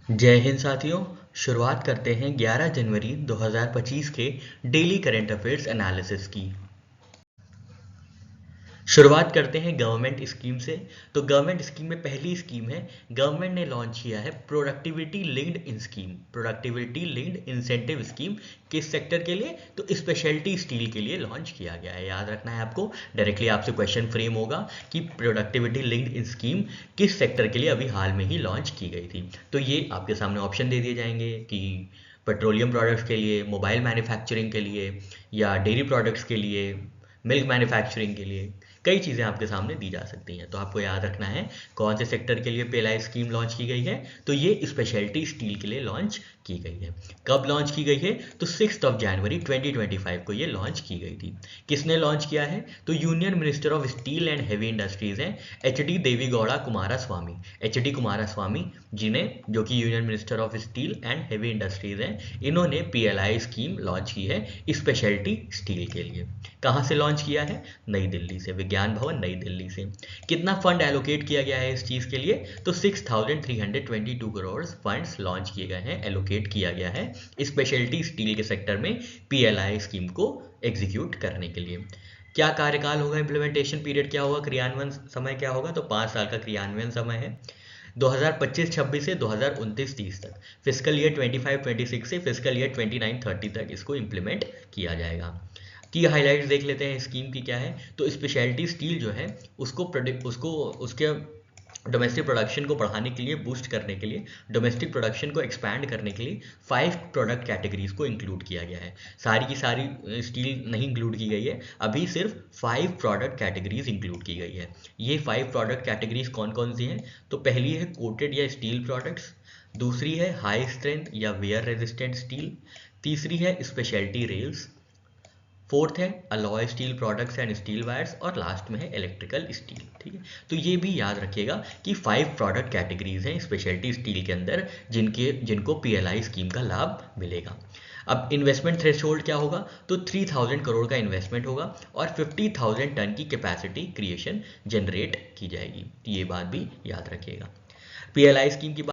जय हिंद साथियों। शुरुआत करते हैं 11 जनवरी 2025 के डेली करंट अफेयर्स एनालिसिस की। शुरुआत करते हैं गवर्नमेंट स्कीम से। तो गवर्नमेंट स्कीम में पहली स्कीम है, गवर्नमेंट ने लॉन्च किया है productivity linked in scheme, productivity linked incentive scheme. किस सेक्टर के लिए? तो स्पेशलिटी स्टील के लिए लॉन्च किया गया है। याद रखना है आपको, डायरेक्टली आपसे क्वेश्चन फ्रेम होगा कि प्रोडक्टिविटी लिंक्ड इन स्कीम किस सेक्टर के लिए अभी हाल में ही लॉन्च की गई थी। तो ये आपके सामने ऑप्शन दे दिए जाएंगे कि पेट्रोलियम प्रोडक्ट्स के लिए, मोबाइल मैन्युफैक्चरिंग के लिए, या डेयरी प्रोडक्ट्स के लिए, मिल्क मैन्युफैक्चरिंग के लिए। कई चीज़ें आपके सामने दी जा सकती हैं। तो आपको याद रखना है कौन से सेक्टर के लिए पीएलआई स्कीम लॉन्च की गई है। तो ये स्पेशलिटी स्टील के लिए लॉन्च की गई है। कब लॉन्च की गई है? तो 6 जनवरी 2025 को ये लॉन्च की गई थी। किसने लॉन्च किया है? तो union minister of steel and heavy industries हैं, एच.डी. देवेगौड़ा कुमारा स्वामी। एच.डी. कुमारा स्वामी जिन्हें, जो कि union minister of steel and heavy industries हैं, इन्होंने पीएलआई स्कीम लॉन्च की है स्पेशलिटी स्टील के लिए। कहाँ से लॉन्च किया है? नई दिल्ली से, विज्ञान भवन नई दिल्ली से। कितना फंड एलोकेट किया गया है इस चीज़ के लिए? तो 6,322 करोड़ फंड्स लॉन्च किए गए हैं, एलोकेट किया गया है स्पेशलिटी स्टील के सेक्टर में पीएलआई स्कीम को एग्जीक्यूट करने के लिए। क्या कार्यकाल होगा, इम्प्लीमेंटेशन पीरियड क्या होगा, क्रियान्वयन समय क्या होगा? तो 5 साल का क्रियान्वयन समय है, 2025-26 से 2029-30 तक। फिजिकल ईयर 25-26 से फिजिकल ईयर 29-30 तक इसको इम्प्लीमेंट किया जाएगा। की हाईलाइट्स देख लेते हैं स्कीम की क्या है। तो स्पेशलिटी स्टील जो है उसको उसके डोमेस्टिक प्रोडक्शन को बढ़ाने के लिए, बूस्ट करने के लिए, डोमेस्टिक प्रोडक्शन को एक्सपैंड करने के लिए 5 प्रोडक्ट कैटेगरीज को इंक्लूड किया गया है। सारी की सारी स्टील नहीं इंक्लूड की गई है, अभी सिर्फ 5 प्रोडक्ट कैटेगरीज इंक्लूड की गई है। ये 5 प्रोडक्ट कैटेगरीज कौन कौन सी हैं? तो पहली है कोटेड या स्टील प्रोडक्ट्स, दूसरी है हाई स्ट्रेंथ या वेयर रेजिस्टेंट स्टील, तीसरी है स्पेशलिटी रेल्स, फोर्थ है alloy steel products and steel wires, और लास्ट में है इलेक्ट्रिकल स्टील। ठीक है, तो ये भी याद रखिएगा कि 5 प्रोडक्ट कैटेगरीज हैं स्पेशलिटी स्टील के अंदर जिनको पीएलआई स्कीम का लाभ मिलेगा। अब इन्वेस्टमेंट थ्रेशोल्ड क्या होगा? तो 3,000 करोड़ का इन्वेस्टमेंट होगा और 50,000 टन की कैपेसिटी क्रिएशन जनरेट की जाएगी। ये बात भी याद रखिएगा। पीएलआई स्कीम की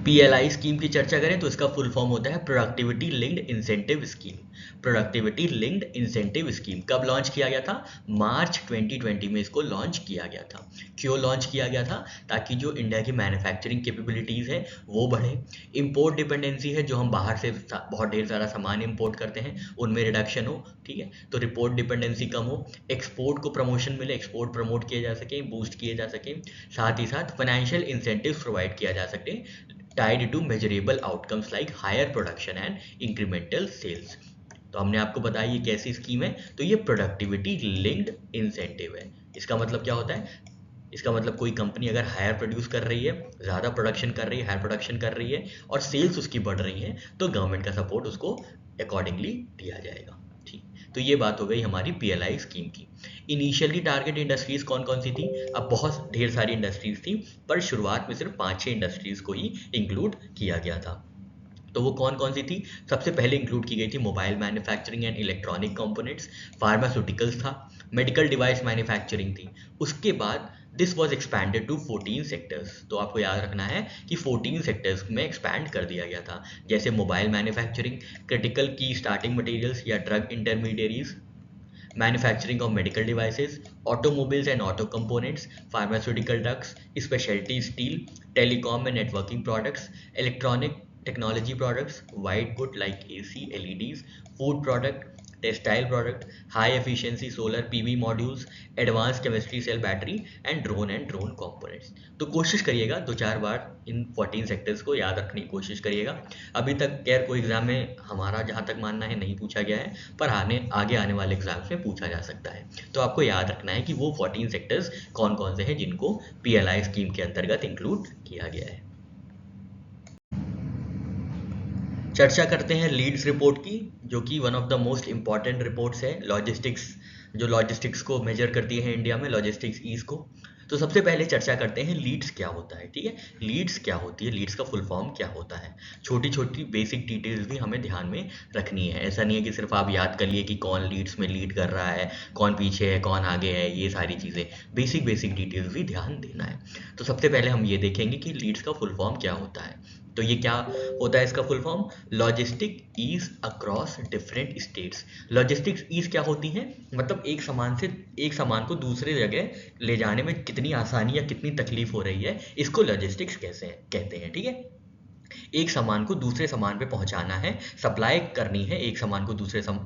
पीएलआई स्कीम की चर्चा करें तो इसका फुल फॉर्म होता है productivity linked incentive scheme. Productivity linked incentive scheme कब लॉन्च किया गया था? मार्च 2020 में इसको लॉन्च किया गया था। क्यों लॉन्च किया गया था? ताकि जो इंडिया की मैन्युफैक्चरिंग कैपेबिलिटीज़ है वो बढ़े, इम्पोर्ट डिपेंडेंसी है, जो हम बाहर से बहुत ढेर सारा सामान इम्पोर्ट करते हैं उनमें रिडक्शन हो। ठीक है, तो रिपोर्ट डिपेंडेंसी कम हो, एक्सपोर्ट को प्रमोशन मिले, एक्सपोर्ट प्रमोट किए जा सके, बूस्ट किए जा सके, साथ ही साथ फाइनेंशियल इंसेंटिव प्रोवाइड किया जा सके tied to measurable outcomes like higher production and incremental sales। तो हमने आपको बताया ये कैसी स्कीम है। तो ये प्रोडक्टिविटी लिंक्ड इंसेंटिव है। इसका मतलब क्या होता है? इसका मतलब कोई कंपनी अगर हायर प्रोड्यूस कर रही है, ज़्यादा प्रोडक्शन कर रही है, हायर प्रोडक्शन कर रही है और सेल्स उसकी बढ़ रही है, तो गवर्नमेंट का सपोर्ट उसको अकॉर्डिंगली दिया जाएगा। ठीक, तो ये बात हो गई हमारी पीएलआई स्कीम की। इनिशियली टारगेट इंडस्ट्रीज कौन कौन सी थी? अब बहुत ढेर सारी इंडस्ट्रीज थी, पर शुरुआत में सिर्फ 5-6 इंडस्ट्रीज को ही इंक्लूड किया गया था। तो वो कौन कौन सी थी? सबसे पहले इंक्लूड की गई थी mobile manufacturing and electronic components, pharmaceuticals था, मेडिकल डिवाइस मैन्युफैक्चरिंग थी। उसके बाद this was expanded to 14 sectors. तो आपको याद रखना है कि 14 सेक्टर्स में एक्सपैंड कर दिया गया था, जैसे मोबाइल मैन्युफैक्चरिंग, क्रिटिकल की स्टार्टिंग मटेरियल्स या drug इंटरमीडिएरीज, manufacturing of medical devices, automobiles and auto components, pharmaceutical drugs, specialty steel, telecom and networking products, electronic technology products, white good like AC, LEDs, food product, textile product, high efficiency solar PV modules, advanced chemistry cell battery and drone components। तो कोशिश करिएगा 2-4 बार इन 14 sectors को याद रखने की कोशिश करिएगा। अभी तक खैर कोई एग्जाम में हमारा जहाँ तक मानना है नहीं पूछा गया है, पर आगे आने वाले एग्जाम्स में पूछा जा सकता है। तो आपको याद रखना है कि वो 14 सेक्टर्स कौन कौन से हैं जिनको पीएलआई स्कीम के अंतर्गत इंक्लूड किया गया है। चर्चा करते हैं लीड्स रिपोर्ट की, जो कि one of the most important reports है लॉजिस्टिक्स, जो लॉजिस्टिक्स को मेजर करती है इंडिया में, लॉजिस्टिक्स ईज को। तो तो सबसे पहले चर्चा करते हैं लीड्स क्या होता है, ठीक है। लीड्स क्या होती है, लीड्स का फुल फॉर्म क्या होता है, छोटी छोटी बेसिक डिटेल्स भी हमें ध्यान में रखनी है। ऐसा नहीं है कि सिर्फ आप याद कर लिए कि कौन लीड्स में लीड कर रहा है, कौन पीछे है, कौन आगे है, ये सारी चीज़ें, बेसिक बेसिक डिटेल्स भी ध्यान देना है। तो सबसे पहले हम ये देखेंगे कि लीड्स का फुल फॉर्म क्या होता है। तो ये क्या होता है इसका full form, logistic ease across different states. Logistics ease क्या होती है, मतलब एक सामान को दूसरे जगह ले जाने में कितनी आसानी या कितनी तकलीफ हो रही है, इसको लॉजिस्टिक्स कैसे कहते हैं, ठीक है। एक सामान को दूसरे सामान पे पहुंचाना है, सप्लाई करनी है एक सामान को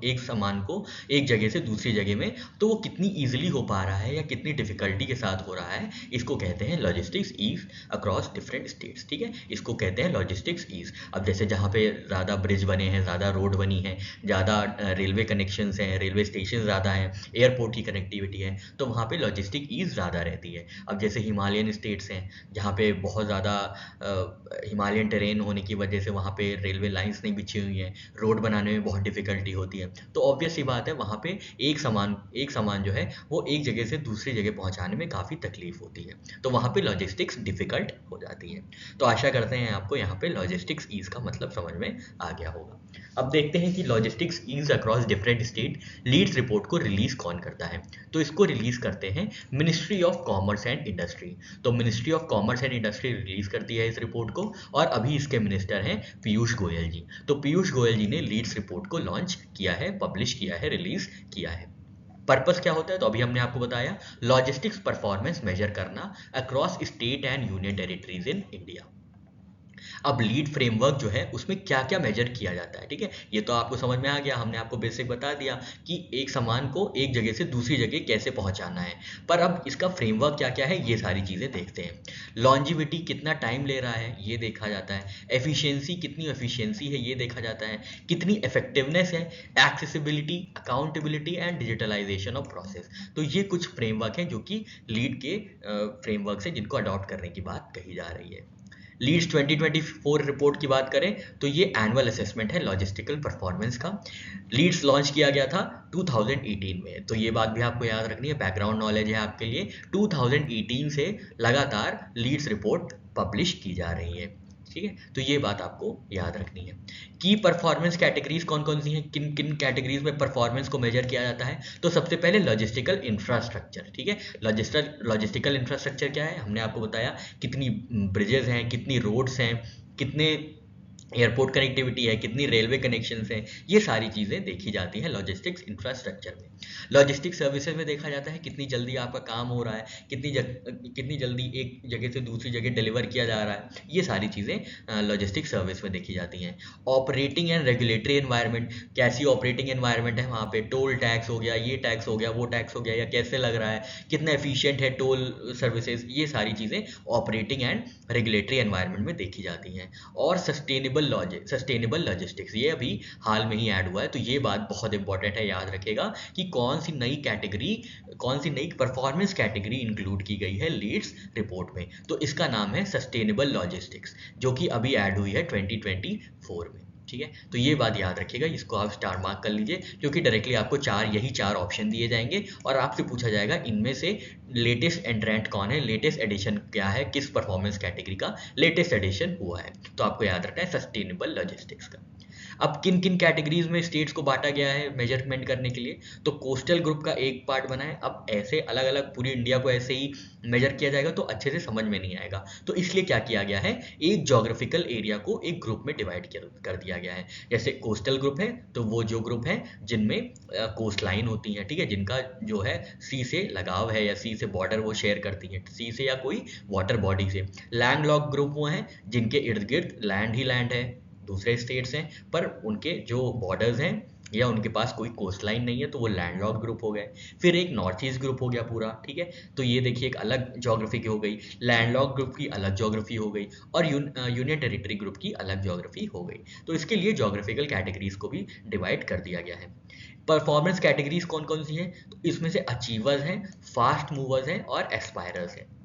एक सामान को एक जगह से दूसरी जगह में, तो वो कितनी इजीली हो पा रहा है या कितनी डिफिकल्टी के साथ हो रहा है, इसको कहते हैं logistics ease across different states, ठीक है। इसको कहते हैं लॉजिस्टिक्स ईज। अब जैसे जहाँ पे ज़्यादा ब्रिज बने हैं, ज़्यादा रोड बनी है, ज़्यादा रेलवे कनेक्शंस हैं, रेलवे स्टेशन ज़्यादा हैं, एयरपोर्ट की कनेक्टिविटी है, तो वहाँ पे लॉजिस्टिक ईज ज़्यादा रहती है। अब जैसे हिमालयन स्टेट्स हैं जहाँ पे बहुत ज़्यादा हिमालयन टेरेन होने की वजह से वहाँ पे रेलवे लाइंस नहीं बिछी हुई हैं, रोड बनाने में बहुत डिफिकल्टी होती है, तो ऑब्वियस सी बात है वहाँ पे एक सामान जो है वो एक जगह से दूसरी जगह पहुँचाने में काफ़ी तकलीफ होती है, तो वहाँ पे लॉजिस्टिक्स डिफिकल्ट हो जाती है। तो आशा करते हैं आपको यहाँ पे लॉजिस्टिक्स ईज का मतलब समझ में आ गया होगा। अब देखते हैं कि logistics ease across different state leads report को रिलीज कौन करता है। तो इसको रिलीज करते हैं ministry of commerce and industry. तो ministry of commerce and industry release करती है इस रिपोर्ट को, और अभी इसके मिनिस्टर हैं पीयूष गोयल जी। तो पीयूष गोयल जी ने लीड्स रिपोर्ट को लॉन्च किया है, पब्लिश किया है, रिलीज किया है। पर्पस क्या होता है, तो अभी हमने आपको बताया, लॉजिस्टिक्स परफॉर्मेंस मेजर करना across state and union territories in India. अब लीड फ्रेमवर्क जो है उसमें क्या क्या मेजर किया जाता है, ठीक है, ये तो आपको समझ में आ गया, हमने आपको बेसिक बता दिया कि एक सामान को एक जगह से दूसरी जगह कैसे पहुंचाना है। पर अब इसका फ्रेमवर्क क्या क्या है ये सारी चीज़ें देखते हैं। लॉन्जिविटी कितना टाइम ले रहा है ये देखा जाता है, एफिशिएंसी कितनी एफिशिएंसी है ये देखा जाता है, कितनी इफेक्टिवनेस है, accessibility, accountability and digitalisation of process. तो ये कुछ फ्रेमवर्क हैं जो कि लीड के फ्रेमवर्क से जिनको अडॉप्ट करने की बात कही जा रही है। लीड्स 2024 रिपोर्ट की बात करें तो ये एनुअल असेसमेंट है लॉजिस्टिकल परफॉर्मेंस का। लीड्स लॉन्च किया गया था 2018 में, तो ये बात भी आपको याद रखनी है, बैकग्राउंड नॉलेज है आपके लिए। 2018 से लगातार लीड्स रिपोर्ट पब्लिश की जा रही है, ठीक है, तो ये बात आपको याद रखनी है। की परफॉर्मेंस कैटेगरीज कौन कौन सी हैं, किन किन कैटेगरीज में परफॉर्मेंस को मेजर किया जाता है। तो सबसे पहले लॉजिस्टिकल इंफ्रास्ट्रक्चर, ठीक है। लॉजिस्टिकल इंफ्रास्ट्रक्चर क्या है, हमने आपको बताया, कितनी ब्रिजेस हैं, कितनी रोड्स हैं, कितने एयरपोर्ट कनेक्टिविटी है, कितनी रेलवे कनेक्शंस हैं, ये सारी चीज़ें देखी जाती हैं लॉजिस्टिक्स इंफ्रास्ट्रक्चर में। लॉजिस्टिक्स सर्विसेज में देखा जाता है कितनी जल्दी आपका काम हो रहा है, कितनी जल्दी एक जगह से दूसरी जगह डिलीवर किया जा रहा है, ये सारी चीज़ें लॉजिस्टिक्स सर्विस में देखी जाती हैं। ऑपरेटिंग एंड रेगुलेटरी एनवायरनमेंट, कैसी ऑपरेटिंग एनवायरनमेंट है वहाँ पे, टोल टैक्स हो गया, ये टैक्स हो गया, वो टैक्स हो गया, या कैसे लग रहा है, कितना एफिशिएंट है टोल सर्विसेज, ये सारी चीज़ें ऑपरेटिंग एंड रेगुलेटरी एनवायरनमेंट में देखी जाती हैं। और सस्टेनेबल लॉजिस्टिक्स, ये अभी हाल में ही ऐड हुआ है, तो ये बात बहुत इंपॉर्टेंट है, याद रखेगा कि कौन सी नई परफॉर्मेंस कैटेगरी इंक्लूड की गई है लीड्स रिपोर्ट में। तो इसका नाम है सस्टेनेबल लॉजिस्टिक्स, जो कि अभी ऐड हुई है 2024 में, ठीक है। तो ये बात याद रखिएगा, इसको आप स्टार मार्क कर लीजिए, क्योंकि डायरेक्टली आपको यही चार ऑप्शन दिए जाएंगे और आपसे पूछा जाएगा इनमें से लेटेस्ट एंट्रेंट कौन है, लेटेस्ट एडिशन क्या है, किस परफॉर्मेंस कैटेगरी का लेटेस्ट एडिशन हुआ है। तो आपको याद रखना है सस्टेनेबल लॉजिस्टिक्स का। अब किन किन कैटेगरीज में स्टेट्स को बांटा गया है मेजरमेंट करने के लिए, तो कोस्टल ग्रुप का एक पार्ट बना है। अब ऐसे अलग अलग पूरी इंडिया को ऐसे ही मेजर किया जाएगा तो अच्छे से समझ में नहीं आएगा, तो इसलिए क्या किया गया है, एक जोग्राफिकल एरिया को एक ग्रुप में डिवाइड कर दिया गया है। जैसे कोस्टल ग्रुप है तो वो जो ग्रुप है जिनमें कोस्ट लाइन होती है, ठीक है, जिनका जो है सी से लगाव है या सी से बॉर्डर वो शेयर करती है, सी से या कोई वाटर बॉडी से। लैंड लॉक ग्रुप वो हैं जिनके इर्द गिर्द लैंड ही लैंड है, दूसरे स्टेट्स हैं पर उनके जो बॉर्डर्स हैं या उनके पास कोई कोस्ट लाइन नहीं है, तो वो लैंडलॉक्ड ग्रुप हो गए। फिर एक नॉर्थ ईस्ट ग्रुप हो गया पूरा, ठीक है, तो ये देखिए एक अलग ज्योग्राफी की हो गई, लैंडलॉक्ड ग्रुप की अलग ज्योग्राफी हो गई, और यूनियन टेरिटरी ग्रुप की अलग ज्योग्राफी हो गई। तो इसके लिए ज्योग्राफिकल कैटेगरीज को भी डिवाइड कर दिया गया है। परफॉर्मेंस कैटेगरीज कौन कौन सी हैं, तो इसमें से अचीवर्स हैं, फास्ट मूवर्स हैं और एस्पायरर्स हैं।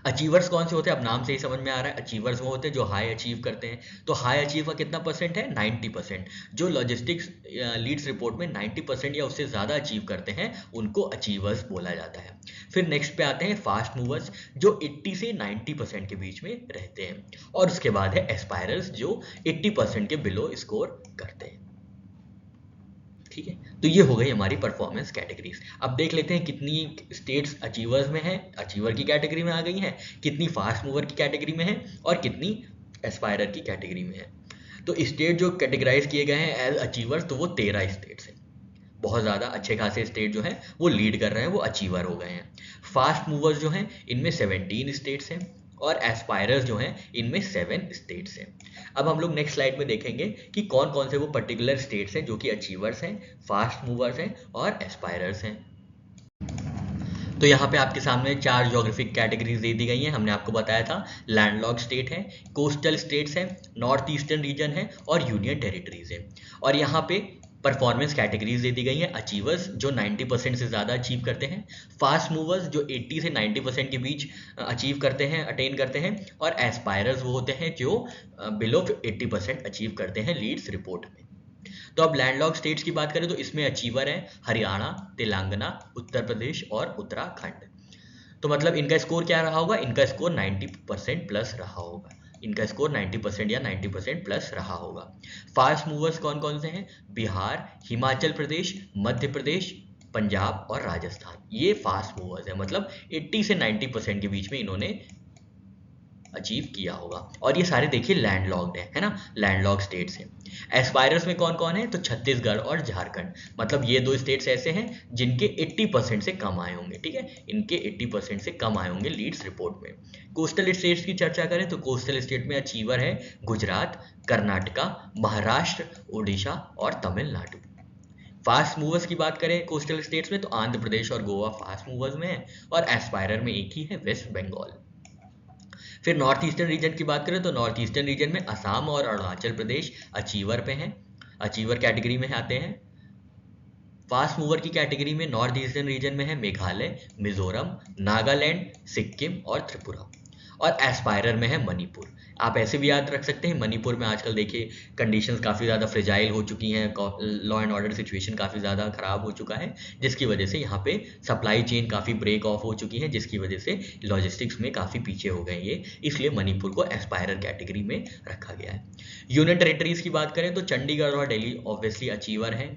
अचीवर्स कौन से होते हैं, अब नाम से ही समझ में आ रहा है, अचीवर्स वो होते हैं जो हाई अचीव करते हैं। तो हाई अचीव का कितना परसेंट है, 90%। जो लॉजिस्टिक्स लीड्स रिपोर्ट में 90% या उससे ज़्यादा अचीव करते हैं उनको अचीवर्स बोला जाता है। फिर नेक्स्ट पे आते हैं फास्ट मूवर्स, जो 80 से 90% के बीच में रहते हैं। और उसके बाद है एस्पायरर्स, जो 80% के बिलो स्कोर करते हैं। ठीक है, तो ये हो गई हमारी परफॉर्मेंस कैटेगरीज। अब देख लेते हैं कितनी स्टेट्स अचीवर्स में है, अचीवर की कैटेगरी में आ गई हैं, कितनी फास्ट मूवर की कैटेगरी में है और कितनी एस्पायरर की कैटेगरी में है। तो स्टेट जो कैटेगराइज किए गए हैं एज अचीवर्स, तो वो 13 स्टेट्स हैं। बहुत ज़्यादा अच्छे खासे स्टेट जो हैं वो लीड कर रहे हैं, वो अचीवर हो गए हैं। फास्ट मूवर्स जो हैं इनमें 17 स्टेट्स हैं और एस्पायरर्स जो हैं इनमें 7 स्टेट्स हैं। अब हम लोग नेक्स्ट स्लाइड में देखेंगे कि कौन कौन से वो पर्टिकुलर स्टेट्स हैं जो कि अचीवर्स हैं, फास्ट मूवर्स हैं और एस्पायरर्स हैं। तो यहाँ पे आपके सामने 4 ज्योग्राफिक कैटेगरीज दे दी गई हैं। हमने आपको बताया था लैंडलॉक्ड स्टेट है, कोस्टल स्टेट्स हैं, नॉर्थ ईस्टर्न रीजन है और यूनियन टेरिटरीज है। और यहाँ पे परफॉर्मेंस कैटेगरीज दे दी गई हैं। अचीवर्स जो 90% से ज़्यादा अचीव करते हैं, फास्ट मूवर्स जो 80 से 90% के बीच अचीव करते हैं, अटेन करते हैं, और एस्पायरर्स वो होते हैं जो बिलो 80% अचीव करते हैं लीड्स रिपोर्ट में। तो अब लैंडलॉक्ड स्टेट्स की बात करें तो इसमें अचीवर हैं हरियाणा, तेलंगाना, उत्तर प्रदेश और उत्तराखंड। तो मतलब इनका स्कोर क्या रहा होगा, इनका स्कोर 90% प्लस रहा होगा, इनका स्कोर 90% या 90% प्लस रहा होगा। फास्ट मूवर्स कौन कौन से हैं, बिहार, हिमाचल प्रदेश, मध्य प्रदेश, पंजाब और राजस्थान, ये फास्ट मूवर्स हैं। मतलब 80 से 90% के बीच में इन्होंने अचीव किया होगा। और ये सारे देखिए लैंडलॉक्ड है ना, लैंडलॉक्ड स्टेट्स हैं। एस्पायरर्स में कौन कौन है, तो छत्तीसगढ़ और झारखंड। मतलब ये 2 स्टेट्स ऐसे हैं जिनके 80% से कम आए होंगे। ठीक है, इनके 80% से कम आए होंगे लीड्स रिपोर्ट में। कोस्टल स्टेट्स की चर्चा करें तो कोस्टल स्टेट में अचीवर है गुजरात, कर्नाटका, महाराष्ट्र, उड़ीसा और तमिलनाडु। फास्ट मूवर्स की बात करें कोस्टल स्टेट्स में तो आंध्र प्रदेश और गोवा फास्ट मूवर्स में है, और एस्पायरर में एक ही है, वेस्ट बंगाल। फिर नॉर्थ ईस्टर्न रीजन की बात करें तो नॉर्थ ईस्टर्न रीजन में असम और अरुणाचल प्रदेश अचीवर पे हैं, अचीवर कैटेगरी में आते हैं। फास्ट मूवर की कैटेगरी में नॉर्थ ईस्टर्न रीजन में है मेघालय, मिजोरम, नागालैंड, सिक्किम और त्रिपुरा। और एस्पायरर में है मणिपुर। आप ऐसे भी याद रख सकते हैं, मणिपुर में आजकल देखिए कंडीशंस काफ़ी ज़्यादा फ्रेजाइल हो चुकी हैं, लॉ एंड ऑर्डर सिचुएशन काफ़ी ज़्यादा ख़राब हो चुका है, जिसकी वजह से यहाँ पे सप्लाई चेन काफ़ी ब्रेक ऑफ हो चुकी है, जिसकी वजह से लॉजिस्टिक्स में काफ़ी पीछे हो गए ये, इसलिए मणिपुर को एस्पायरर कैटेगरी में रखा गया है। यूनियन टेरिटरीज की बात करें तो चंडीगढ़ और दिल्ली ऑब्वियसली अचीवर हैं।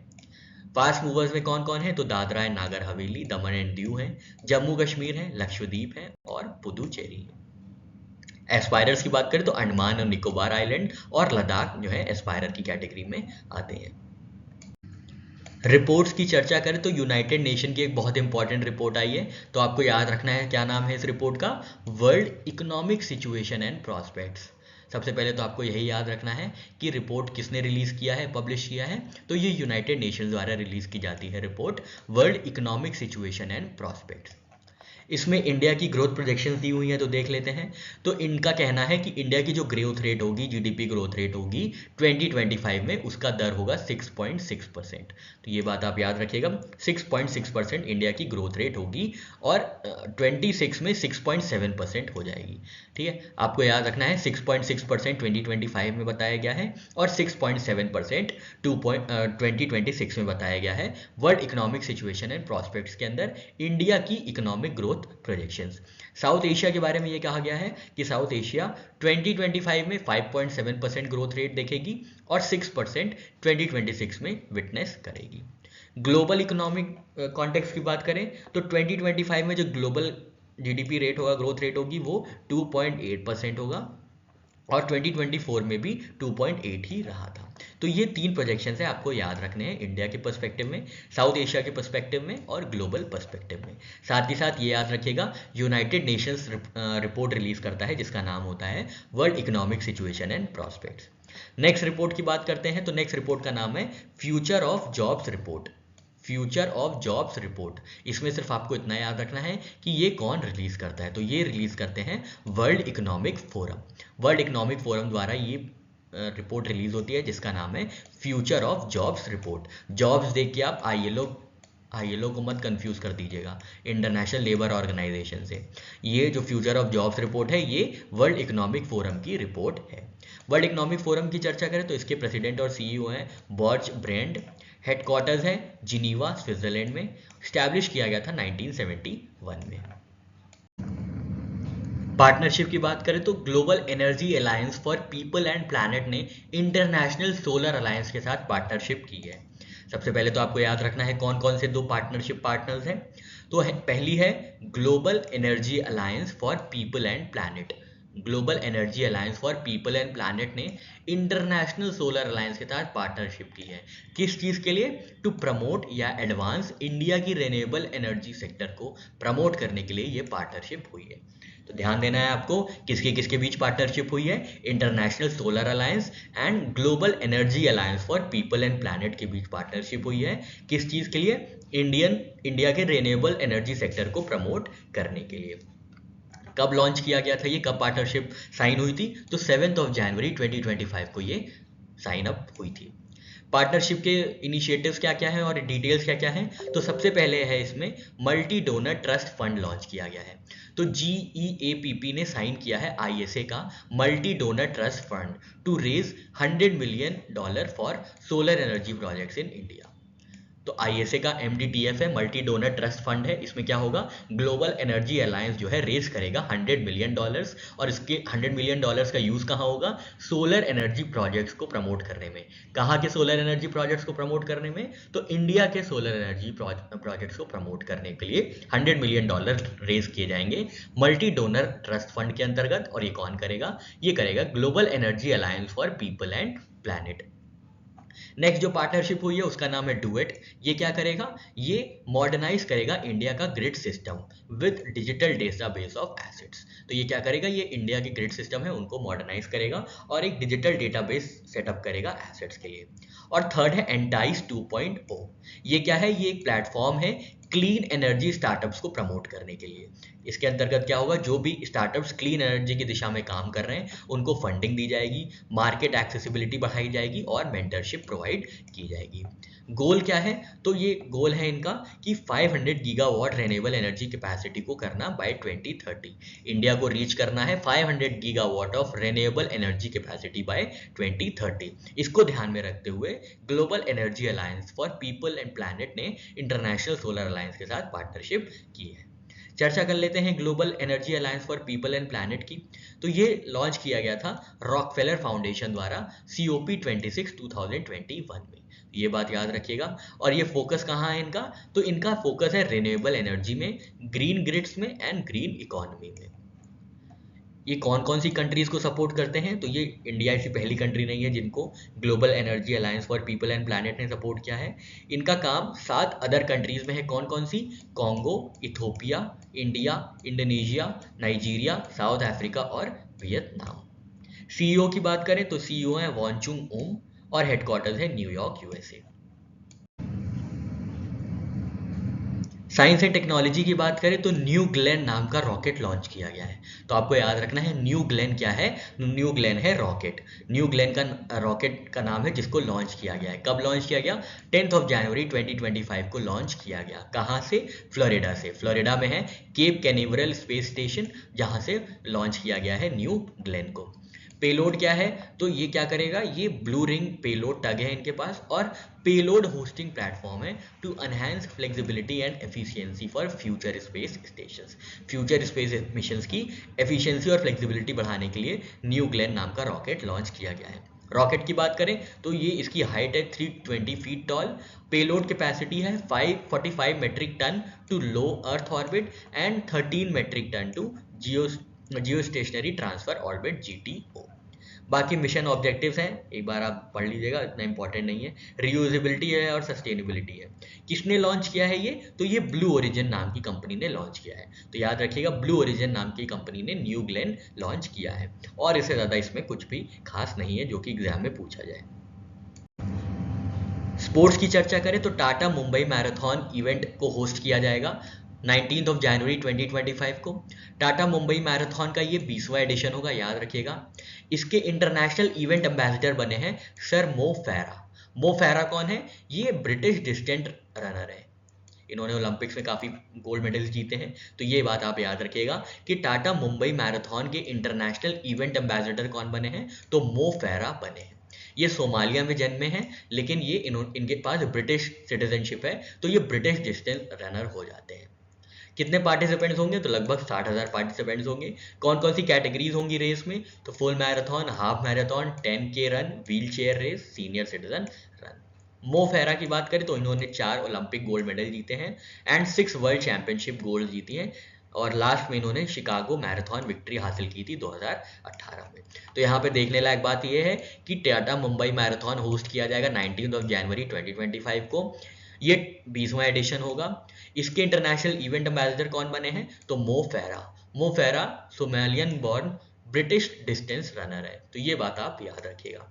फास्ट मूवर्स में कौन कौन है, तो Dadra and Nagar Haveli, Daman and Diu है, जम्मू कश्मीर है, लक्षद्वीप है और पुदुचेरी है। एस्पायरर्स की बात करें तो अंडमान और निकोबार आइलैंड और लद्दाख जो है एस्पायरर की कैटेगरी में आते हैं। रिपोर्ट्स की चर्चा करें तो यूनाइटेड नेशन की एक बहुत इंपॉर्टेंट रिपोर्ट आई है, तो आपको याद रखना है क्या नाम है इस रिपोर्ट का, world economic situation and prospects. सबसे पहले तो आपको यही याद रखना है कि रिपोर्ट किसने रिलीज किया है, पब्लिश किया है, तो ये यूनाइटेड नेशन द्वारा रिलीज की जाती है report, world economic situation and prospects. इसमें इंडिया की ग्रोथ प्रोजेक्शंस दी हुई हैं, तो देख लेते हैं। तो इनका कहना है कि इंडिया की जो ग्रोथ रेट होगी, जीडीपी ग्रोथ रेट होगी 2025 में, उसका दर होगा 6.6%। तो ये बात आप याद रखिएगा, 6.6% इंडिया की ग्रोथ रेट होगी और 26 में 6.7% हो जाएगी। ठीक है, आपको याद रखना है 6.6% 2025 में बताया गया है और 6.7% 2026 में बताया गया है। World economic situation and prospects के अंदर इंडिया की economic growth projections. South Asia के बारे में ये कहा गया है कि साउथ एशिया 2025 में 5.7% ग्रोथ रेट देखेगी और 6% 2026 में विटनेस करेगी। ग्लोबल इकोनॉमिक कॉन्टेक्स्ट की बात करें तो 2025 में जो ग्लोबल जीडीपी रेट होगा, ग्रोथ रेट होगी, वो 2.8% होगा और 2024 में भी 2.8 ही रहा था। तो ये 3 प्रोजेक्शंस है, आपको याद रखने हैं इंडिया के पर्सपेक्टिव में, साउथ एशिया के पर्सपेक्टिव में और ग्लोबल पर्सपेक्टिव में। साथ ही साथ ये याद रखिएगा यूनाइटेड नेशंस रिपोर्ट रिलीज करता है जिसका नाम होता है world economic situation and prospects. Next report की बात करते हैं तो नेक्स्ट रिपोर्ट का नाम है future of jobs report, future of jobs report. इसमें सिर्फ आपको इतना याद रखना है कि ये कौन रिलीज करता है, तो ये रिलीज करते हैं world economic forum. World economic forum द्वारा ये रिपोर्ट रिलीज होती है जिसका नाम है future of jobs report. Jobs देख के आप आइएलो आईएलओ को मत कंफ्यूज कर दीजिएगा इंटरनेशनल लेबर ऑर्गेनाइजेशन से। ये जो फ्यूचर ऑफ जॉब्स रिपोर्ट है ये वर्ल्ड इकोनॉमिक फोरम की रिपोर्ट है। वर्ल्ड इकोनॉमिक फोरम की चर्चा करें तो इसके प्रेसिडेंट और सीईओ हैं बर्च ब्रेंड। हेडक्वार्टर्स है जिनीवा स्विट्जरलैंड में। स्टैब्लिश किया गया था 1971 में। पार्टनरशिप की बात करें तो global energy alliance for people and planet ने इंटरनेशनल सोलर अलायंस के साथ पार्टनरशिप की है। सबसे पहले तो आपको याद रखना है कौन कौन से दो पार्टनरशिप पार्टनर्स हैं। तो पहली है global energy alliance for people and planet. Global energy alliance for people and planet ने इंटरनेशनल सोलर अलायंस के साथ पार्टनरशिप की है। किस चीज़ के लिए? टू प्रमोट या एडवांस इंडिया की रिन्यूएबल एनर्जी सेक्टर को प्रमोट करने के लिए ये पार्टनरशिप हुई है। तो ध्यान देना है आपको किसके किसके बीच पार्टनरशिप हुई है। International solar alliance and global energy alliance for people and planet के बीच पार्टनरशिप हुई है। किस चीज़ के लिए? इंडिया के रिन्यूएबल एनर्जी सेक्टर को प्रमोट करने के लिए। कब लॉन्च किया गया था ये, कब पार्टनरशिप साइन हुई थी? तो 7 जनवरी 2025 को ये साइन अप हुई थी। पार्टनरशिप के इनिशिएटिव्स क्या क्या हैं और डिटेल्स क्या क्या हैं? तो सबसे पहले है इसमें multi donor trust fund launch किया गया है। तो GEAPP ने साइन किया है ISA का multi donor trust fund to raise $100 million for solar energy projects in India. तो ISA का MDTF है, मल्टी डोनर ट्रस्ट फंड है। इसमें क्या होगा? ग्लोबल एनर्जी अलायंस जो है रेज करेगा $100 मिलियन और इसके $100 मिलियन का यूज कहाँ होगा? सोलर एनर्जी प्रोजेक्ट्स को प्रमोट करने में। कहाँ के सोलर एनर्जी प्रोजेक्ट्स को प्रमोट करने में? तो इंडिया के सोलर एनर्जी प्रोजेक्ट्स को प्रमोट करने के लिए $100 मिलियन रेज किए जाएंगे मल्टी डोनर ट्रस्ट फंड के अंतर्गत। और ये कौन करेगा? ये करेगा global energy alliance for people and planet. Next जो पार्टनरशिप हुई है उसका नाम है डुएट। ये क्या करेगा? ये मॉडर्नाइज करेगा इंडिया का grid system with digital database of assets. तो ये क्या करेगा? ये इंडिया के ग्रिड सिस्टम है उनको मॉडर्नाइज करेगा और एक डिजिटल डेटाबेस सेटअप करेगा एसेट्स के लिए। और थर्ड है एंटाइस 2.0। ये क्या है? ये एक प्लेटफॉर्म है क्लीन एनर्जी स्टार्टअप्स को प्रमोट करने के लिए। इसके अंतर्गत क्या होगा? जो भी स्टार्टअप्स क्लीन एनर्जी की दिशा में काम कर रहे हैं उनको फंडिंग दी जाएगी, मार्केट एक्सेसिबिलिटी बढ़ाई जाएगी और मेंटरशिप प्रोवाइड की जाएगी। गोल क्या है? तो ये गोल है इनका कि 500 गीगावाट रिन्यूएबल एनर्जी कैपेसिटी को करना बाय 2030। इंडिया को रीच करना है 500 gigawatt of renewable energy capacity by 2030। इसको ध्यान में रखते हुए global energy alliance for people and planet ने इंटरनेशनल सोलर अलायंस के साथ पार्टनरशिप की है। चर्चा कर लेते हैं global energy alliance for people and planet की। तो ये लॉन्च किया गया था रॉकफेलर फाउंडेशन द्वारा COP26 2021 में। ये बात याद रखिएगा। और ये फोकस कहाँ है इनका? तो इनका फोकस है रिन्यूएबल एनर्जी में, ग्रीन ग्रिड्स में एंड ग्रीन इकोनॉमी में। ये कौन कौन सी कंट्रीज को सपोर्ट करते हैं? तो ये इंडिया ऐसी पहली कंट्री नहीं है जिनको global energy alliance for people and planet ने सपोर्ट किया है। इनका काम 7 अदर कंट्रीज में है। कौन कौन सी? Congo, Ethiopia, India, Indonesia, Nigeria, South Africa और वियतनाम। CEO की बात करें तो CEO है वॉन्चुंग ओम और हेडक्वार्टर्स है New York USA। Science and technology की बात करें तो न्यू ग्लेन नाम का रॉकेट लॉन्च किया गया है। तो आपको याद रखना है न्यू ग्लेन क्या है? न्यू ग्लेन है रॉकेट। न्यू ग्लेन का रॉकेट का नाम है जिसको लॉन्च किया गया है। कब लॉन्च किया गया? 10 जनवरी 2025 को लॉन्च किया गया। कहाँ से? फ्लोरिडा से। फ्लोरिडा में है केप कैनिवरल स्पेस स्टेशन जहाँ से लॉन्च किया गया है न्यू ग्लेन को। पेलोड क्या है? तो ये क्या करेगा? ये ब्लू रिंग पेलोड टग है इनके पास और पेलोड होस्टिंग प्लेटफॉर्म है to enhance flexibility and efficiency for future space stations. Future space missions की एफिशिएंसी और फ्लेक्सिबिलिटी बढ़ाने के लिए न्यू ग्लेन नाम का रॉकेट लॉन्च किया गया है। रॉकेट की बात करें तो ये इसकी हाइट है 320 फीट टॉल। पेलोड कैपेसिटी है 545 metric tonne to low earth orbit and 13 metric tonne to geostationary transfer orbit GTO। बाकी मिशन ऑब्जेक्टिव्स हैं, एक बार आप पढ़ लीजिएगा, इतना इंपॉर्टेंट नहीं है। रियूजेबिलिटी है और सस्टेनेबिलिटी है। किसने लॉन्च किया है ये? तो ये ब्लू ओरिजिन नाम की कंपनी ने लॉन्च किया है। तो याद रखिएगा ब्लू ओरिजिन नाम की कंपनी ने न्यू ग्लेन लॉन्च किया है और इससे ज़्यादा इसमें कुछ भी खास नहीं है जो कि एग्जाम में पूछा जाए। स्पोर्ट्स की चर्चा करें तो टाटा मुंबई मैराथन इवेंट को होस्ट किया जाएगा 19 जनवरी 2025 को। टाटा मुंबई मैराथन का ये 20वां एडिशन होगा, याद रखिएगा। इसके इंटरनेशनल इवेंट एम्बेसडर बने हैं सर मो फैरा। मो फैरा कौन है? ये ब्रिटिश डिस्टेंस रनर है। इन्होंने ओलंपिक्स में काफ़ी गोल्ड मेडल्स जीते हैं। तो ये बात आप याद रखिएगा कि टाटा मुंबई मैराथन के इंटरनेशनल इवेंट एम्बेसडर कौन बने हैं, तो मो फैरा बने हैं। ये सोमालिया में जन्मे हैं, लेकिन ये इनके पास ब्रिटिश सिटीजनशिप है, तो ये ब्रिटिश डिस्टेंस रनर हो जाते हैं। कितने पार्टिसिपेंट्स होंगे, तो लगभग 60,000 पार्टिसिपेंट्स होंगे। कौन कौन सी कैटेगरीज होंगी रेस में, तो full marathon, half marathon, 10K run, wheelchair race, senior citizen run. मो फेरा की बात करें तो इन्होंने 4 ओलंपिक गोल्ड मेडल जीते हैं एंड 6 वर्ल्ड चैंपियनशिप गोल्ड जीती हैं, और लास्ट में इन्होंने शिकागो मैराथन विक्ट्री हासिल की थी 2018 में। तो यहाँ पे देखने लायक बात यह है कि टाटा मुंबई मैराथन होस्ट किया जाएगा 19 जनवरी 2025 को। ये 20वां एडिशन होगा। इसके इंटरनेशनल इवेंट एम्बेसडर कौन बने हैं, तो मो फेरा Somalian born British distance runner है। तो ये बात आप याद रखिएगा।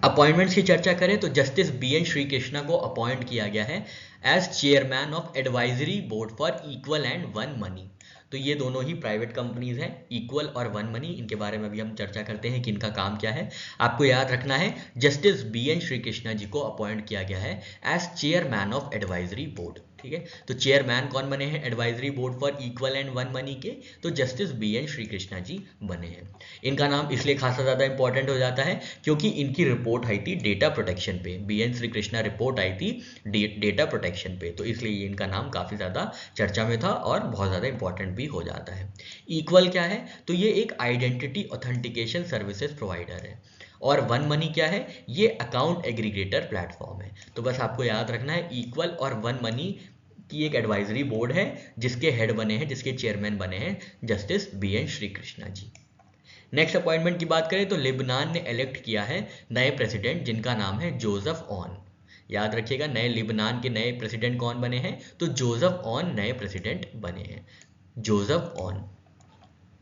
अपॉइंटमेंट्स की चर्चा करें तो जस्टिस BN श्री कृष्णा को अपॉइंट किया गया है as chairman of advisory board for Equal and One Money. तो ये दोनों ही प्राइवेट कंपनीज हैं, इक्वल और वन मनी। इनके बारे में भी हम चर्चा करते हैं कि इनका काम क्या है। आपको याद रखना है justice BN Srikrishna ji को अपॉइंट किया गया है as chairman of advisory board. ठीक है, तो चेयरमैन कौन बने हैं advisory board for Equal and One Money के, तो justice BN Srikrishna ji बने हैं। इनका नाम इसलिए खासा ज़्यादा इंपॉर्टेंट हो जाता है क्योंकि इनकी रिपोर्ट आई थी डेटा प्रोटेक्शन पे। BN श्री कृष्णा रिपोर्ट आई थी डेटा प्रोटेक्शन पे, तो इसलिए इनका नाम काफ़ी ज़्यादा चर्चा में था और बहुत ज़्यादा इंपॉर्टेंट भी हो जाता है। इक्वल क्या है, तो ये एक आइडेंटिटी ऑथेंटिकेशन सर्विसेज प्रोवाइडर है। और वन मनी क्या है, ये अकाउंट एग्रीगेटर प्लेटफॉर्म है। तो बस आपको याद रखना है इक्वल और वन मनी की एक एडवाइजरी बोर्ड है जिसके हेड बने हैं, जिसके चेयरमैन बने हैं जस्टिस BN श्री कृष्णा जी। नेक्स्ट अपॉइंटमेंट की बात करें तो लिबनान ने इलेक्ट किया है नए प्रेसिडेंट जिनका नाम है जोसेफ ऑन। याद रखिएगा नए लिबनान के नए प्रेसिडेंट कौन बने हैं, तो जोसेफ ऑन नए प्रेसिडेंट बने हैं, जोसेफ ऑन।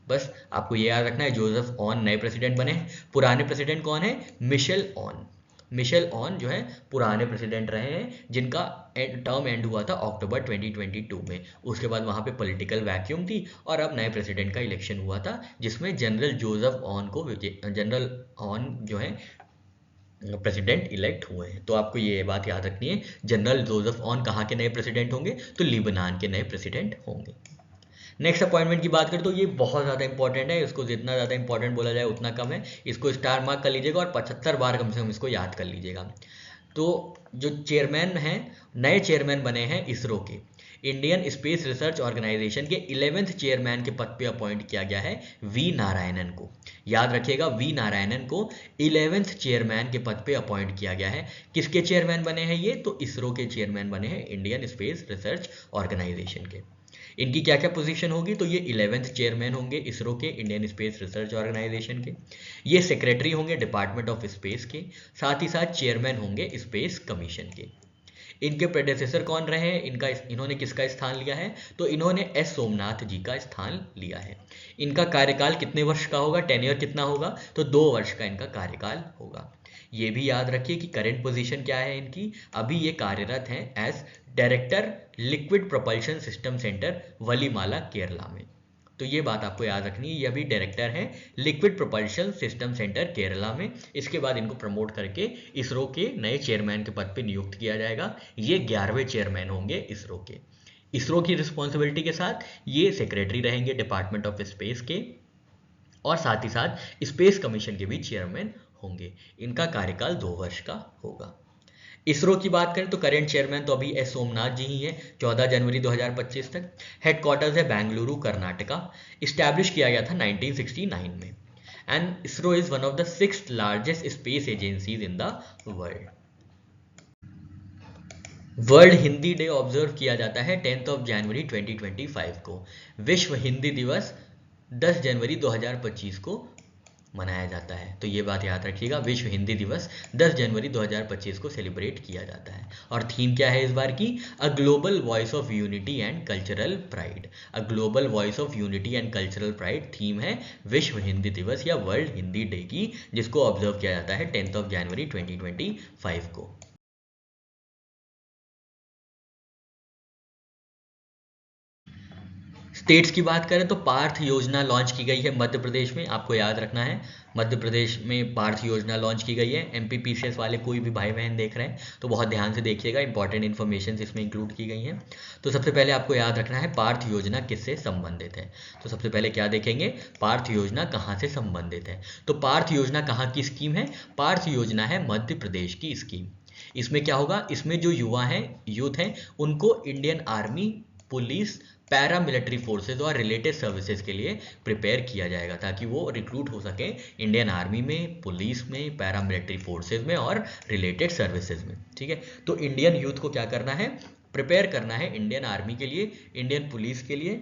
बस आपको ये याद रखना है जोसेफ ऑन नए प्रेसिडेंट बने हैं। पुराने प्रेसिडेंट कौन है, मिशेल ऑन। मिशेल ऑन जो है पुराने प्रेसिडेंट रहे हैं जिनका टर्म एंड हुआ था अक्टूबर 2022 में। उसके बाद वहाँ पे पॉलिटिकल वैक्यूम थी और अब नए प्रेसिडेंट का इलेक्शन हुआ था जिसमें जनरल जोसेफ ऑन को जनरल ऑन जो है प्रेसिडेंट इलेक्ट हुए हैं। तो आपको ये बात याद रखनी है जनरल जोसेफ ऑन कहाँ के नए प्रेसिडेंट होंगे, तो लिबनान के नए प्रेसिडेंट होंगे। नेक्स्ट अपॉइंटमेंट की बात करें तो ये बहुत ज़्यादा इंपॉर्टेंट है, इसको जितना ज़्यादा इंपॉर्टेंट बोला जाए उतना कम है। इसको स्टार मार्क कर लीजिएगा और 75 बार कम से कम इसको याद कर लीजिएगा। तो जो चेयरमैन हैं, नए चेयरमैन बने हैं इसरो के, इंडियन स्पेस रिसर्च ऑर्गेनाइजेशन के 11वें चेयरमैन के पद पे अपॉइंट किया गया है वी नारायणन को। याद रखिएगा वी नारायणन को 11वें चेयरमैन के पद पे अपॉइंट किया गया है। किसके चेयरमैन बने हैं ये, तो इसरो के चेयरमैन बने हैं इंडियन स्पेस रिसर्च ऑर्गेनाइजेशन के। इनकी क्या क्या पोजीशन होगी, तो ये 11वें चेयरमैन होंगे इसरो के, इंडियन स्पेस रिसर्च ऑर्गेनाइजेशन के। ये सेक्रेटरी होंगे डिपार्टमेंट ऑफ स्पेस के, साथ ही साथ चेयरमैन होंगे स्पेस कमीशन के। इनके प्रेडेसेसर कौन रहे हैं, इन्होंने किसका स्थान लिया है, तो इन्होंने एस सोमनाथ जी का स्थान लिया है। इनका कार्यकाल कितने वर्ष का होगा, टेन्योर कितना होगा, तो 2 वर्ष का इनका कार्यकाल होगा। ये भी याद रखिए कि करंट पोजीशन क्या है इनकी, अभी ये कार्यरत हैं as director liquid propulsion system centre Valiamala Kerala में। तो ये बात आपको याद रखनी है, ये अभी डायरेक्टर हैं liquid propulsion system centre Kerala में। इसके बाद इनको प्रमोट करके इसरो के नए चेयरमैन के पद पे नियुक्त किया जाएगा। ये 11वें चेयरमैन होंगे इसरो के। इसरो की रिस्पॉन्सिबिलिटी के साथ ये सेक्रेटरी रहेंगे डिपार्टमेंट ऑफ स्पेस के, और साथ ही साथ स्पेस कमीशन के भी चेयरमैन होंगे। इनका कार्यकाल 2 वर्ष का होगा। इसरो की बात करें तो करेंट चेयरमैन तो अभी एस सोमनाथ जी ही हैं, 14 जनवरी 2025 तक। हेडक्वार्टर्स है बेंगलुरु कर्नाटका। इस्टेब्लिश किया गया था 1969 में। And ISRO is one of the 6th largest space agencies in the world. World Hindi day observe किया जाता है 10 जनवरी 2025 को। विश्व हिंदी दिवस 10 जनवरी 2025 को मनाया जाता है। तो ये बात याद रखिएगा, विश्व हिंदी दिवस 10 जनवरी 2025 को सेलिब्रेट किया जाता है। और थीम क्या है इस बार की, a global voice of unity and cultural pride. A global voice of unity and cultural pride theme है विश्व हिंदी दिवस या वर्ल्ड हिंदी डे की, जिसको ऑब्जर्व किया जाता है 10 जनवरी 2025 को। स्टेट्स की बात करें तो पार्थ योजना लॉन्च की गई है मध्य प्रदेश में, आपको याद रखना है मध्य प्रदेश में पार्थ योजना लॉन्च की गई है। एमपीपीसीएस वाले कोई भी भाई बहन देख रहे हैं तो बहुत ध्यान से देखिएगा, इंपॉर्टेंट इन्फॉर्मेशन इसमें इंक्लूड की गई हैं। तो सबसे पहले आपको याद रखना है पार्थ योजना किससे संबंधित है। तो सबसे पहले क्या देखेंगे, पार्थ योजना कहाँ से संबंधित है। तो पार्थ योजना कहाँ की स्कीम है, पार्थ योजना है मध्य प्रदेश की स्कीम। इसमें क्या होगा, इसमें जो युवा हैं, यूथ हैं, उनको Indian army, police, para military forces और रिलेटेड सर्विसेज के लिए प्रिपेयर किया जाएगा ताकि वो रिक्रूट हो सके इंडियन आर्मी में, पुलिस में, पैरा मिलिट्री फोर्सेज में और रिलेटेड सर्विसेज में। ठीक है, तो इंडियन यूथ को क्या करना है, प्रिपेयर करना है इंडियन आर्मी के लिए, इंडियन पुलिस के लिए,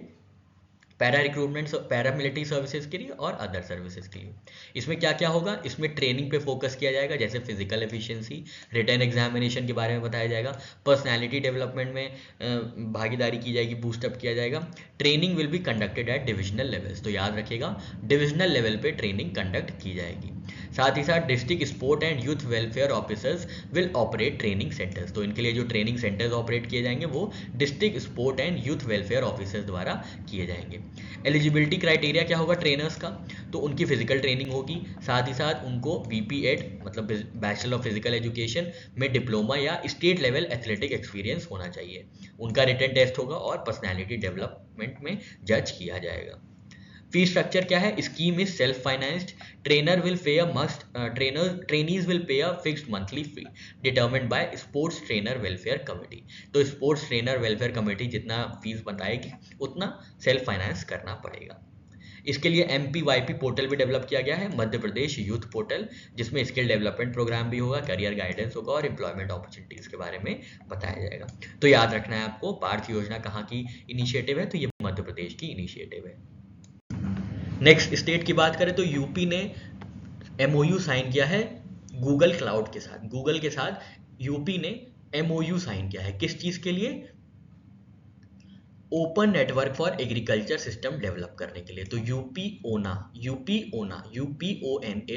para recruitment, para military services के लिए और अदर सर्विसेज के लिए। इसमें क्या क्या होगा, इसमें ट्रेनिंग पे फोकस किया जाएगा, जैसे फिजिकल एफिशिएंसी, रिटन एग्जामिनेशन के बारे में बताया जाएगा, पर्सनालिटी डेवलपमेंट में भागीदारी की जाएगी, बूस्टअप किया जाएगा। Training will be conducted at divisional levels, तो याद रखिएगा डिविजनल लेवल पे ट्रेनिंग कंडक्ट की जाएगी। साथ ही साथ district sport and youth welfare officers will operate training centres, तो इनके लिए जो ट्रेनिंग सेंटर्स ऑपरेट किए जाएंगे वो district sport and youth welfare officers द्वारा किए जाएंगे। एलिजिबिलिटी क्राइटेरिया क्या होगा ट्रेनर्स का, तो उनकी फिजिकल ट्रेनिंग होगी, साथ ही साथ उनको BP-ED मतलब बैचलर ऑफ फिजिकल एजुकेशन में डिप्लोमा या स्टेट लेवल एथलेटिक एक्सपीरियंस होना चाहिए। उनका रिटन टेस्ट होगा और पर्सनैलिटी डेवलपमेंट में जज किया जाएगा। फी स्ट्रक्चर क्या है, scheme is self financed, trainer will pay a must trainees will pay a fixed monthly fee determined by sports trainer welfare committee, तो स्पोर्ट्स ट्रेनर वेलफेयर कमेटी जितना फीस बताएगी उतना सेल्फ फाइनेंस करना पड़ेगा। इसके लिए MPYP पोर्टल भी develop किया गया है, मध्य प्रदेश यूथ पोर्टल, जिसमें स्किल डेवलपमेंट प्रोग्राम भी होगा, करियर गाइडेंस होगा और एम्प्लॉयमेंट अपॉर्चुनिटीज के बारे में बताया जाएगा। तो याद रखना है आपको, पार्थ योजना कहाँ की इनिशिएटिव है, तो ये मध्य प्रदेश की इनिशिएटिव है। नेक्स्ट स्टेट की बात करें तो यूपी ने MOU साइन किया है गूगल क्लाउड के साथ। गूगल के साथ यूपी ने MOU साइन किया है, किस चीज के लिए, open network for agriculture system develop करने के लिए। तो UPONA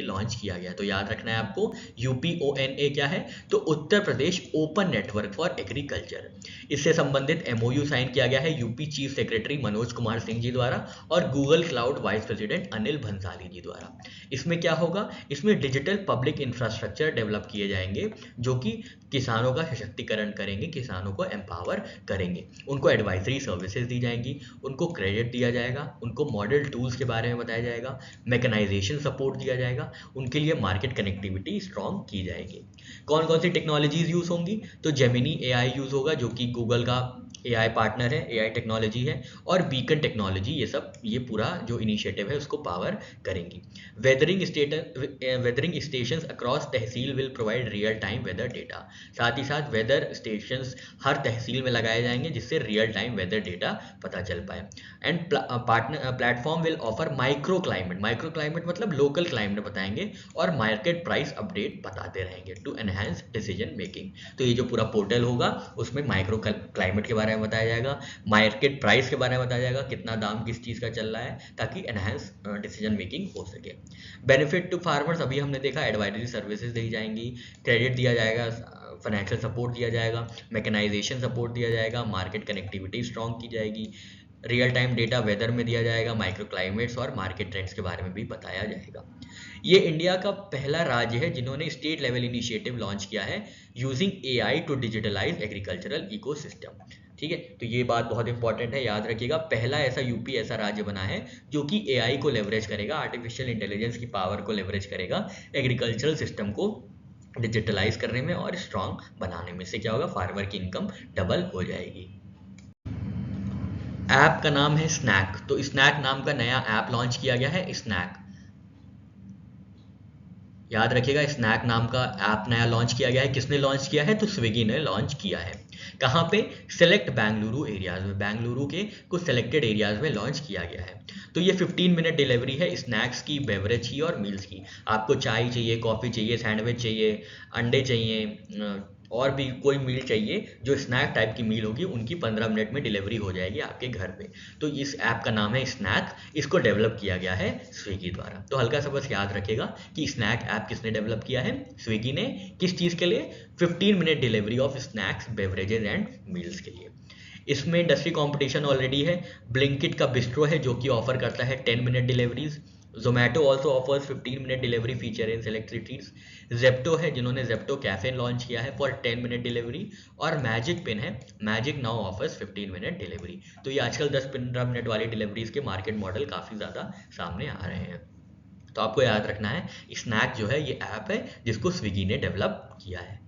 लॉन्च किया गया। तो याद रखना है आपको UPONA क्या है, तो Uttar Pradesh open network for agriculture. इससे संबंधित MOU साइन किया गया है UP chief secretary Manoj Kumar Singh ji द्वारा और Google cloud vice president Anil Bhansali ji द्वारा। इसमें क्या होगा, इसमें डिजिटल पब्लिक इंफ्रास्ट्रक्चर डेवलप किए जाएंगे जो कि किसानों का सशक्तिकरण करेंगे, किसानों को एम्पावर करेंगे, उनको एडवाइजरी सर्विसेज दी जाएंगी, उनको क्रेडिट दिया जाएगा, उनको मॉडल टूल्स के बारे में बताया जाएगा, मैकेनाइजेशन सपोर्ट दिया जाएगा, उनके लिए मार्केट कनेक्टिविटी स्ट्रॉन्ग की जाएगी। कौन कौन सी टेक्नोलॉजीज यूज होंगी, तो जेमिनी AI यूज होगा जो कि गूगल का AI पार्टनर है, AI टेक्नोलॉजी है, और बीकन टेक्नोलॉजी, ये पूरा जो इनिशिएटिव है उसको पावर करेंगी। Weathering stations across tehsil will provide real time weather data, साथ ही साथ वेदर स्टेशंस हर तहसील में लगाए जाएंगे जिससे रियल टाइम वेदर डेटा पता चल पाए। And platform will offer micro climate मतलब लोकल क्लाइमेट बताएंगे और मार्केट प्राइस अपडेट बताते रहेंगे टू एनहांस डिसीजन मेकिंग। तो ये जो पूरा पोर्टल होगा उसमें माइक्रो क्लाइमेट के बारे में बताया जाएगा, मार्केट प्राइस के बारे में बताया जाएगा, कितना दाम किस चीज़ का चल रहा है, ताकि एनहांस डिसीजन मेकिंग हो सके। बेनिफिट टू फार्मर्स अभी हमने देखा, एडवाइजरी सर्विसेज दी जाएंगी, क्रेडिट दिया जाएगा, फाइनेंशियल सपोर्ट दिया जाएगा, मैकेनाइजेशन सपोर्ट दिया जाएगा, मार्केट कनेक्टिविटी स्ट्रॉन्ग की जाएगी, रियल टाइम डेटा वेदर में दिया जाएगा, माइक्रो क्लाइमेट्स और मार्केट ट्रेंड्स के बारे में भी बताया जाएगा। ये इंडिया का पहला राज्य है जिन्होंने स्टेट लेवल इनिशिएटिव लॉन्च किया है using AI to digitalise agricultural ecosystem. ठीक है, तो ये बात बहुत इंपॉर्टेंट है, याद रखिएगा, पहला ऐसा यूपी ऐसा राज्य बना है जो कि AI को लेवरेज करेगा, आर्टिफिशियल इंटेलिजेंस की पावर को लेवरेज करेगा एग्रीकल्चरल सिस्टम को डिजिटलाइज करने में और स्ट्रॉन्ग बनाने में। से क्या होगा, फार्मर की इनकम डबल हो जाएगी। ऐप का नाम है स्नैक, तो स्नैक नाम का नया ऐप लॉन्च किया गया है, स्नैक। याद रखिएगा, स्नैक नाम का ऐप नया लॉन्च किया गया है। किसने लॉन्च किया है, तो स्विगी ने लॉन्च किया है। कहाँ पे, सिलेक्ट बेंगलुरु एरियाज में, बेंगलुरु के कुछ सिलेक्टेड एरियाज में लॉन्च किया गया है। तो ये 15 मिनट डिलीवरी है स्नैक्स की, बेवरेज की और मील्स की। आपको चाय चाहिए, कॉफ़ी चाहिए, सैंडविच चाहिए, अंडे चाहिए और भी कोई मील चाहिए जो स्नैक टाइप की मील होगी, उनकी 15 मिनट में डिलीवरी हो जाएगी आपके घर पे। तो इस ऐप का नाम है स्नैक, इसको डेवलप किया गया है स्विगी द्वारा। तो हल्का सा बस याद रखिएगा कि स्नैक ऐप किसने डेवलप किया है, स्विगी ने। किस चीज़ के लिए, 15 minute delivery of snacks, beverages and meals के लिए। इसमें इंडस्ट्री कंपटीशन ऑलरेडी है। ब्लिंकिट का बिस्ट्रो है जो कि ऑफर करता है 10 minute deliveries. Zomato also offers 15 minute delivery feature in select cities. Zepto है जिन्होंने जेप्टो कैफे लॉन्च किया है फॉर 10 मिनट डिलीवरी। और मैजिक पिन है, magic now offers 15 minute delivery. तो ये आजकल 10-15 मिनट वाली डिलीवरीज के मार्केट मॉडल काफ़ी ज़्यादा सामने आ रहे हैं। तो आपको याद रखना है, स्नैक जो है ये ऐप है जिसको स्विगी ने डेवलप किया है।